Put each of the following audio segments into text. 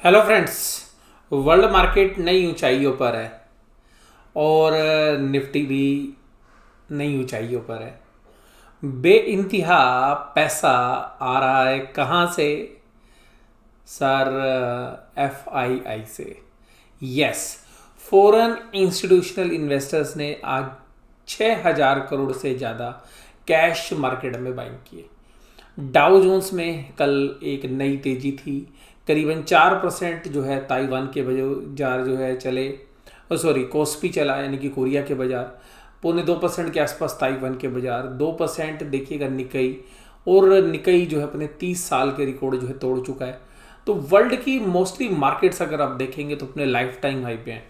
Hello friends. World market नई ऊंचाइयों पर है और निफ्टी भी नई ऊंचाइयों पर है। बेइंतहा पैसा आ रहा है कहाँ से सर? FII से। यस, फॉरेन इंस्टीट्यूशनल इन्वेस्टर्स ने आज 6,000 करोड़ से ज़्यादा कैश मार्केट में बाइंग किए। डाउ जोन्स में कल एक नई तेजी थी। करीबन 4% जो है ताइवान के बाजार जो है चले, सॉरी कोस्पी चला, यानी कि कोरिया के बाजार। 2.25% के आसपास ताइवान के बाजार। 2% देखिएगा निकई, और निकई जो है अपने 30 साल के रिकॉर्ड जो है तोड़ चुका है। तो वर्ल्ड की मोस्टली मार्केट्स अगर आप देखेंगे तो अपने लाइफ टाइम हाई पे हैं।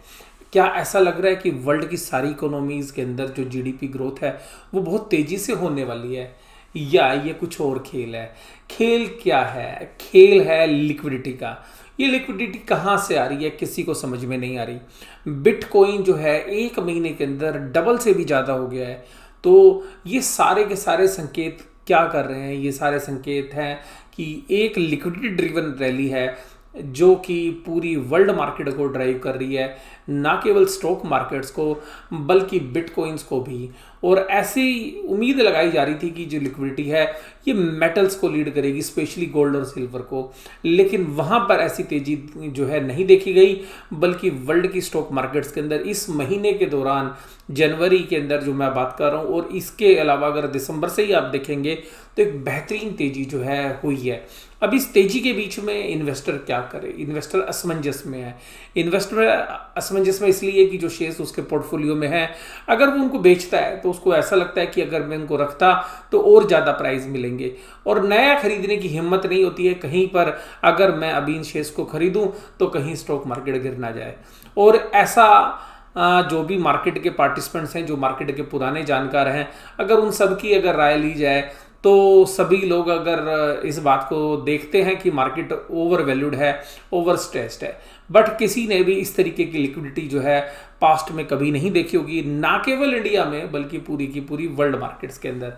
क्या ऐसा लग रहा है कि वर्ल्ड की सारी इकोनॉमीज के अंदर जो GDP ग्रोथ है वो बहुत तेजी से होने वाली है, या ये कुछ और खेल है? खेल क्या है? खेल है लिक्विडिटी का। ये लिक्विडिटी कहाँ से आ रही है किसी को समझ में नहीं आ रही। बिटकॉइन जो है 1 महीने के अंदर डबल से भी ज़्यादा हो गया है। तो ये सारे के सारे संकेत क्या कर रहे हैं? ये सारे संकेत हैं कि एक लिक्विडिटी ड्रिवन रैली है जो कि पूरी वर्ल्ड मार्केट को ड्राइव कर रही है, ना केवल स्टॉक मार्केट्स को बल्कि बिटकॉइंस को भी। और ऐसी उम्मीद लगाई जा रही थी कि जो लिक्विडिटी है ये मेटल्स को लीड करेगी, स्पेशली गोल्ड और सिल्वर को। लेकिन वहाँ पर ऐसी तेजी जो है नहीं देखी गई, बल्कि वर्ल्ड की स्टॉक मार्केट्स के अंदर इस महीने के दौरान, जनवरी के अंदर जो मैं बात कर रहा हूँ, और इसके अलावा अगर दिसंबर से ही आप देखेंगे तो एक बेहतरीन तेजी जो है हुई है। अब इस तेजी के बीच में इन्वेस्टर क्या करे? इन्वेस्टर असमंजस में है। इन्वेस्टर असमंजस में इसलिए कि जो शेयर्स उसके पोर्टफोलियो में है, अगर वो उनको बेचता है तो उसको ऐसा लगता है कि अगर मैं उनको रखता तो और ज़्यादा प्राइस मिलेंगे, और नया खरीदने की हिम्मत नहीं होती है कहीं पर। अगर मैं अभी इन शेयर्स को खरीदूं तो कहीं स्टॉक मार्केट गिर ना जाए। और ऐसा जो भी मार्केट के पार्टिसिपेंट्स हैं, जो मार्केट के पुराने जानकार हैं, अगर उन सब की अगर राय ली जाए तो सभी लोग अगर इस बात को देखते हैं कि मार्केट ओवर वैल्यूड है, ओवर स्ट्रेस्ड है। बट किसी ने भी इस तरीके की लिक्विडिटी जो है पास्ट में कभी नहीं देखी होगी, ना केवल इंडिया में बल्कि पूरी की पूरी वर्ल्ड मार्केट्स के अंदर।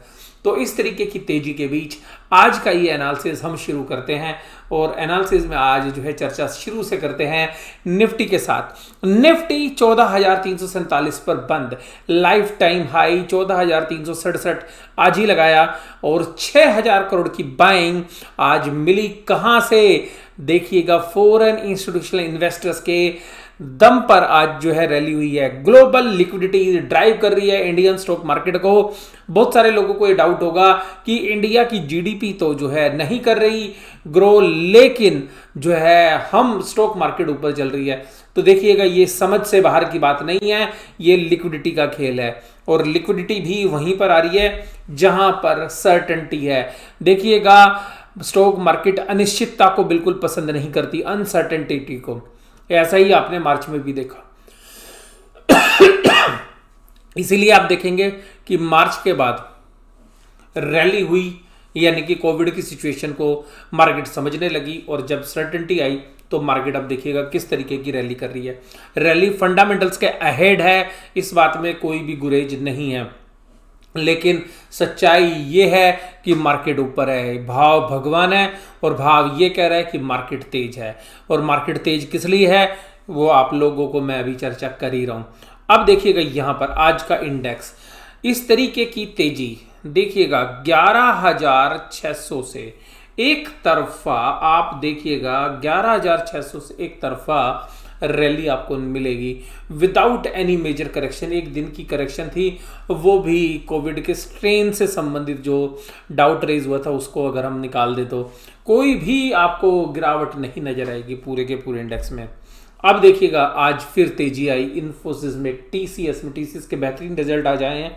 तो इस तरीके की तेजी के बीच आज का ये एनालिसिस हम शुरू करते हैं, और एनालिसिस में आज जो है चर्चा शुरू से करते हैं निफ्टी के साथ। निफ्टी 14,347 पर बंद, लाइफ टाइम हाई 14,367 आज ही लगाया, और 6,000 करोड़ की बाइंग आज मिली कहां से? देखिएगा, फॉरेन इंस्टीट्यूशनल इन्वेस्टर्स के दम पर आज जो है रैली हुई है। ग्लोबल लिक्विडिटी ड्राइव कर रही है इंडियन स्टॉक मार्केट को। बहुत सारे लोगों को ये डाउट होगा कि इंडिया की GDP तो जो है नहीं कर रही ग्रो, लेकिन जो है हम स्टॉक मार्केट ऊपर चल रही है। तो देखिएगा, ये समझ से बाहर की बात नहीं है, ये लिक्विडिटी का खेल है, और लिक्विडिटी भी वहीं पर आ रही है जहां पर सर्टेनिटी है। देखिएगा, स्टॉक मार्केट अनिश्चितता को बिल्कुल पसंद नहीं करती, अनसर्टेनिटी को। ऐसा ही आपने मार्च में भी देखा। इसीलिए आप देखेंगे कि मार्च के बाद रैली हुई, यानी कि कोविड की सिचुएशन को मार्केट समझने लगी, और जब सर्टेनिटी आई तो मार्केट अब देखिएगा किस तरीके की रैली कर रही है। रैली फंडामेंटल्स के अहेड है, इस बात में कोई भी गुरेज नहीं है। लेकिन सच्चाई ये है कि मार्केट ऊपर है, भाव भगवान है, और भाव ये कह रहा है कि मार्केट तेज है। और मार्केट तेज किस लिए है वो आप लोगों को मैं अभी चर्चा कर ही रहा हूं। अब देखिएगा यहाँ पर आज का इंडेक्स, इस तरीके की तेजी देखिएगा 11,600 से एक तरफा, आप देखिएगा 11,600 से एक तरफा रैली आपको मिलेगी विदाउट एनी मेजर करेक्शन। एक दिन की करेक्शन थी, वो भी कोविड के स्ट्रेन से संबंधित जो डाउट रेज हुआ था उसको अगर हम निकाल दे तो कोई भी आपको गिरावट नहीं नजर आएगी पूरे के पूरे इंडेक्स में। अब देखिएगा, आज फिर तेजी आई इन्फोसिस में, TCS में। TCS के बेहतरीन रिजल्ट आ जाए हैं।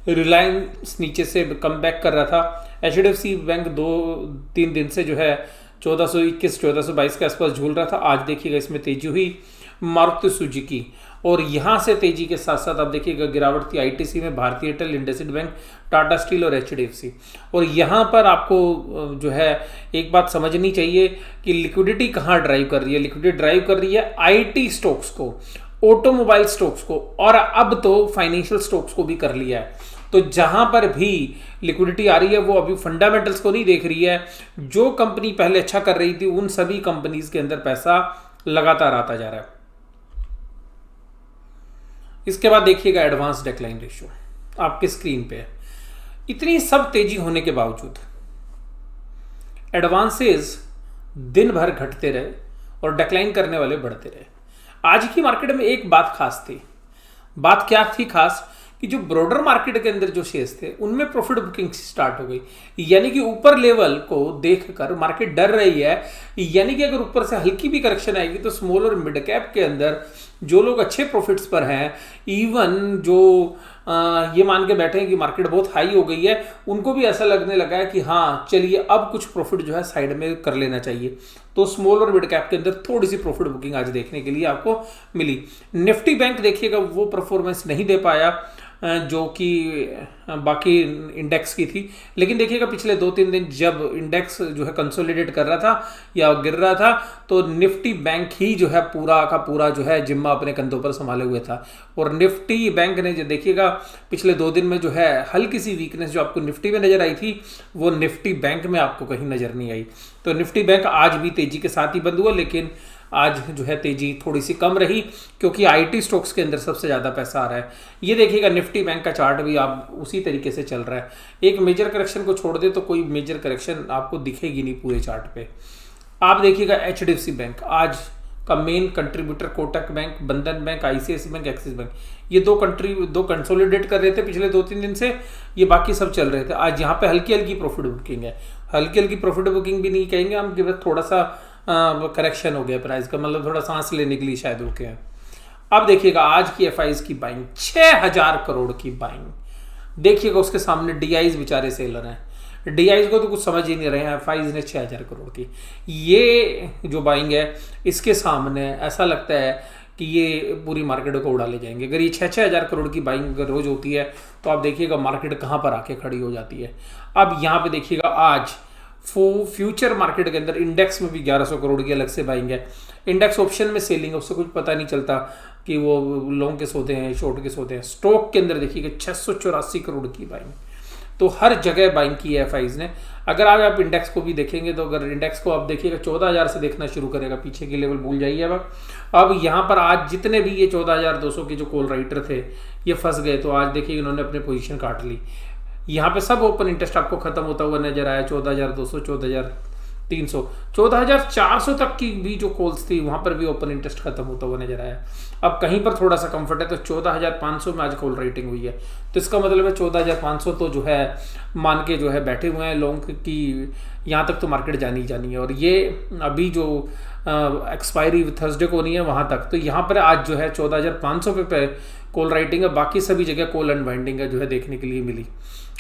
रिलायंस नीचे से कम बैक कर रहा था। HDFC बैंक 2-3 दिन से जो है 1421-1422 के आसपास झूल रहा था। आज देखिएगा इसमें तेजी हुई। मारुति सुजुकी, और यहाँ से तेजी के साथ साथ आप देखिएगा गिरावट थी ITC में, भारतीय Airtel, IndusInd bank, Tata steel और HDFC। और यहाँ पर आपको जो है एक बात समझनी चाहिए कि लिक्विडिटी कहाँ ड्राइव कर रही है। लिक्विडिटी ड्राइव कर रही है IT स्टॉक्स को, ऑटोमोबाइल स्टॉक्स को, और अब तो फाइनेंशियल स्टॉक्स को भी कर लिया है। तो जहां पर भी लिक्विडिटी आ रही है वो अभी फंडामेंटल्स को नहीं देख रही है। जो कंपनी पहले अच्छा कर रही थी उन सभी कंपनीज के अंदर पैसा लगातार आता जा रहा है। इसके बाद देखिएगा एडवांस डिक्लाइन रेशियो आपके स्क्रीन पे है। इतनी सब तेजी होने के बावजूद एडवांसेस दिन भर घटते रहे और डिक्लाइन करने वाले बढ़ते रहे। आज की मार्केट में एक बात खास थी। बात क्या थी खास? कि जो ब्रॉडर मार्केट के अंदर जो शेयर्स थे उनमें प्रॉफिट बुकिंग स्टार्ट हो गई, यानी कि ऊपर लेवल को देखकर मार्केट डर रही है। यानी कि अगर ऊपर से हल्की भी करेक्शन आएगी तो स्मॉल और मिड कैप के अंदर जो लोग अच्छे प्रॉफिट्स पर हैं, इवन जो ये मान के बैठे हैं कि मार्केट बहुत हाई हो गई है, उनको भी ऐसा लगने लगा है कि हाँ चलिए अब कुछ प्रॉफिट जो है साइड में कर लेना चाहिए। तो स्मॉल और मिड कैप के अंदर थोड़ी सी प्रॉफिट बुकिंग आज देखने के लिए आपको मिली। निफ्टी बैंक देखिएगा वो परफॉर्मेंस नहीं दे पाया जो कि बाकी इंडेक्स की थी, लेकिन देखिएगा पिछले 2-3 दिन जब इंडेक्स जो है कंसोलिडेट कर रहा था या गिर रहा था तो निफ्टी बैंक ही जो है पूरा का पूरा जो है जिम्मा अपने कंधों पर संभाले हुए था। और निफ्टी बैंक ने जो देखिएगा पिछले 2 दिन में जो है हल्की सी वीकनेस जो आपको निफ्टी में नजर आई थी वो निफ्टी बैंक में आपको कहीं नजर नहीं आई। तो निफ्टी बैंक आज भी तेजी के साथ ही बंद हुआ, लेकिन आज जो है तेजी थोड़ी सी कम रही क्योंकि आईटी स्टॉक्स के अंदर सबसे ज़्यादा पैसा आ रहा है। ये देखिएगा निफ्टी बैंक का चार्ट भी आप उसी तरीके से चल रहा है। एक मेजर करेक्शन को छोड़ दे तो कोई मेजर करेक्शन आपको दिखेगी नहीं पूरे चार्ट पे। आप देखिएगा एचडीएफसी बैंक आज का मेन कंट्रीब्यूटर, कोटक बैंक, बंधन bank, ICICI bank, axis bank, ये दो कंसोलिडेट कर रहे थे पिछले 2-3 दिन से। ये बाकी सब चल रहे थे। आज यहाँ पे हल्की हल्की प्रॉफिट बुकिंग है। हल्की हल्की प्रॉफिट बुकिंग भी नहीं कहेंगे हम कि बस थोड़ा सा करेक्शन हो गया प्राइस का, मतलब थोड़ा सांस लेने के लिए शायद रुके हैं। अब देखिएगा आज की एफआईज की बाइंग 6000 करोड़ की बाइंग। देखिएगा उसके सामने डीआईज बेचारे सेलर हैं। डीआईज को तो कुछ समझ ही नहीं रहे हैं। एफआईज ने 6000 करोड़ की ये जो बाइंग है इसके सामने ऐसा लगता है कि ये पूरी मार्केट को उड़ा ले जाएंगे। अगर ये 6-6 हज़ार करोड़ की बाइंग अगर रोज होती है तो आप देखिएगा मार्केट कहाँ पर आके खड़ी हो जाती है। अब यहाँ पे देखिएगा आज फ्यूचर मार्केट के अंदर इंडेक्स में भी 1100 करोड़ की अलग से बाइंग है। इंडेक्स ऑप्शन में सेलिंग है, उससे कुछ पता नहीं चलता कि वो लॉन्ग के सोते हैं शॉर्ट के सोते हैं। स्टॉक के अंदर देखिएगा 684 करोड़ की बाइंग। तो हर जगह बाइंग की है एफआईज ने। अगर आप इंडेक्स को भी देखेंगे तो अगर इंडेक्स को आप देखिएगा 14,000 से देखना शुरू करेगा, पीछे की लेवल भूल जाइए। अब यहाँ पर आज जितने भी ये 14,200 के जो कॉल राइटर थे ये फंस गए, तो आज देखिए इन्होंने अपनी पोजीशन काट ली। यहाँ पे सब ओपन इंटरेस्ट आपको खत्म होता हुआ नजर आया। 14,200, 14,300, 14,400 तक की भी जो कॉल्स थी वहां पर भी ओपन इंटरेस्ट खत्म होता हुआ नजर आया। अब कहीं पर थोड़ा सा कंफर्ट है तो 14,500 में आज कॉल राइटिंग हुई है। तो इसका मतलब है 14,500 तो जो है मान के जो है बैठे हुए हैं लॉन्ग की, यहाँ तक तो मार्केट जानी जानी है। और ये अभी जो एक्सपायरी थर्सडे को नहीं है वहां तक, तो यहाँ पर आज जो है 14,500 पे कॉल राइटिंग है। बाकी सभी जगह कॉल अनवाइंडिंग है जो है देखने के लिए मिली।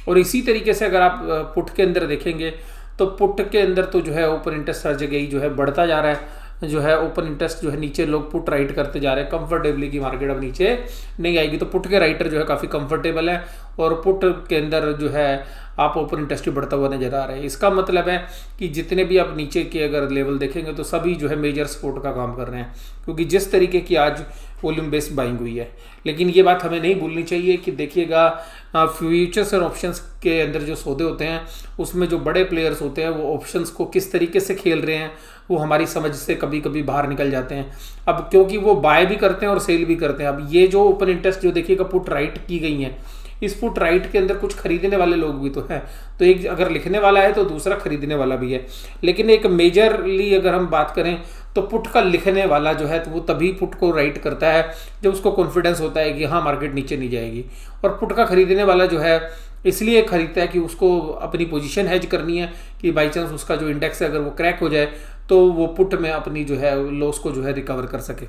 और इसी तरीके से अगर आप पुट के अंदर देखेंगे तो पुट के अंदर तो जो है ओपन इंटरेस्ट हर जगह ही जो है बढ़ता जा रहा है। जो है ओपन इंटरेस्ट जो है नीचे लोग पुट राइट करते जा रहे हैं कंफर्टेबली की मार्केट अब नीचे नहीं आएगी। तो पुट के राइटर जो है काफ़ी कंफर्टेबल है और पुट के अंदर जो है आप ओपन इंटरेस्ट भी बढ़ता हुआ नजर आ रहा है। इसका मतलब है कि जितने भी आप नीचे के अगर लेवल देखेंगे तो सभी जो है मेजर सपोर्ट का काम कर रहे हैं, क्योंकि जिस तरीके की आज वॉल्यूम बेस्ड बाइंग हुई है। लेकिन ये बात हमें नहीं भूलनी चाहिए कि देखिएगा फ्यूचर्स और ऑप्शंस के अंदर जो सौदे होते हैं उसमें जो बड़े प्लेयर्स होते हैं वो ऑप्शंस को किस तरीके से खेल रहे हैं वो हमारी समझ से कभी कभी बाहर निकल जाते हैं। अब क्योंकि वो बाय भी करते हैं और सेल भी करते हैं। अब ये जो ओपन इंटरेस्ट जो देखिएगा पुट राइट की गई हैं, इस पुट राइट के अंदर कुछ खरीदने वाले लोग भी तो हैं। तो एक अगर लिखने वाला है तो दूसरा खरीदने वाला भी है। लेकिन एक मेजरली अगर हम बात करें तो पुट का लिखने वाला जो है तो वो तभी पुट को राइट करता है जब उसको कॉन्फिडेंस होता है कि हाँ मार्केट नीचे नहीं जाएगी। और पुट का खरीदने वाला जो है इसलिए खरीदता है कि उसको अपनी पोजीशन हेज करनी है कि बाई चांस उसका जो इंडेक्स है अगर वो क्रैक हो जाए तो वो पुट में अपनी जो है लॉस को जो है रिकवर कर सके।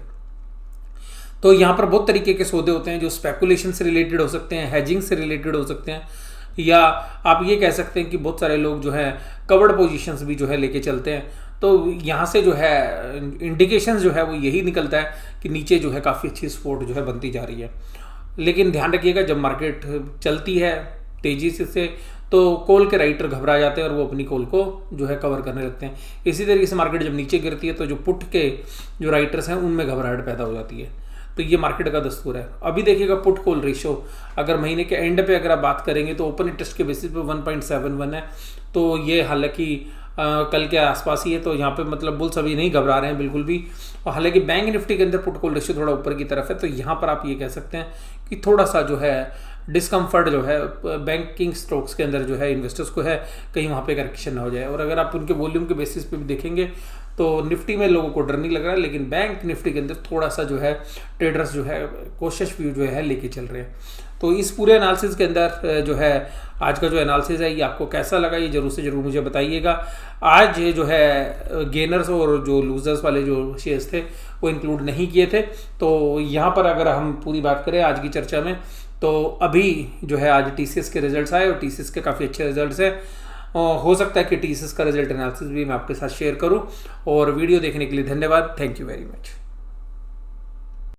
तो यहाँ पर बहुत तरीके के सौदे होते हैं जो स्पेकुलेशन से रिलेटेड हो सकते हैं, हेजिंग से रिलेटेड हो सकते हैं, या आप ये कह सकते हैं कि बहुत सारे लोग जो है कवर्ड पोजीशंस भी जो है लेके चलते हैं। तो यहाँ से जो है इंडिकेशंस जो है वो यही निकलता है कि नीचे जो है काफ़ी अच्छी सपोर्ट जो है बनती जा रही है। लेकिन ध्यान रखिएगा जब मार्केट चलती है तेजी से तो कॉल के राइटर घबरा जाते हैं और वो अपनी कॉल को जो है कवर करने लगते हैं। इसी तरीके से मार्केट जब नीचे गिरती है तो जो पुट के जो राइटर्स हैं उनमें घबराहट पैदा हो जाती है। तो ये मार्केट का दस्तूर है। अभी देखिएगा पुट कॉल रेशो अगर महीने के एंड पे अगर आप बात करेंगे तो ओपन इंटरेस्ट के बेसिस पे 1.71 है। तो ये हालांकि कल के आसपास ही है, तो यहाँ पे मतलब बुल्स अभी नहीं घबरा रहे हैं बिल्कुल भी। और हालांकि बैंक निफ्टी के अंदर पुट कॉल रेशियो थोड़ा ऊपर की तरफ है, तो यहाँ पर आप ये कह सकते हैं कि थोड़ा सा जो है डिस्कम्फर्ट जो है बैंकिंग स्टॉक्स के अंदर जो है इन्वेस्टर्स को है, कहीं वहाँ पे करेक्शन ना हो जाए। और अगर आप उनके वॉल्यूम के बेसिस पे भी देखेंगे तो निफ्टी में लोगों को डर नहीं लग रहा है, लेकिन बैंक निफ्टी के अंदर थोड़ा सा जो है ट्रेडर्स जो है कोशिश व्यू जो है लेके चल रहे हैं। तो इस पूरे एनालिसिस के अंदर जो है आज का जो एनालिसिस है ये आपको कैसा लगा, ये जरूर से जरूर मुझे बताइएगा। आज जो है गेनर्स और जो लूजर्स वाले जो शेयर्स थे वो इंक्लूड नहीं किए थे। तो यहाँ पर अगर हम पूरी बात करें आज की चर्चा में, तो अभी जो है आज टीसीएस के रिजल्ट्स आए और टीसीएस के काफ़ी अच्छे रिजल्ट्स हैं। हो सकता है कि टीसीएस का रिजल्ट एनालिसिस भी मैं आपके साथ शेयर करूं। और वीडियो देखने के लिए धन्यवाद। Thank you very much.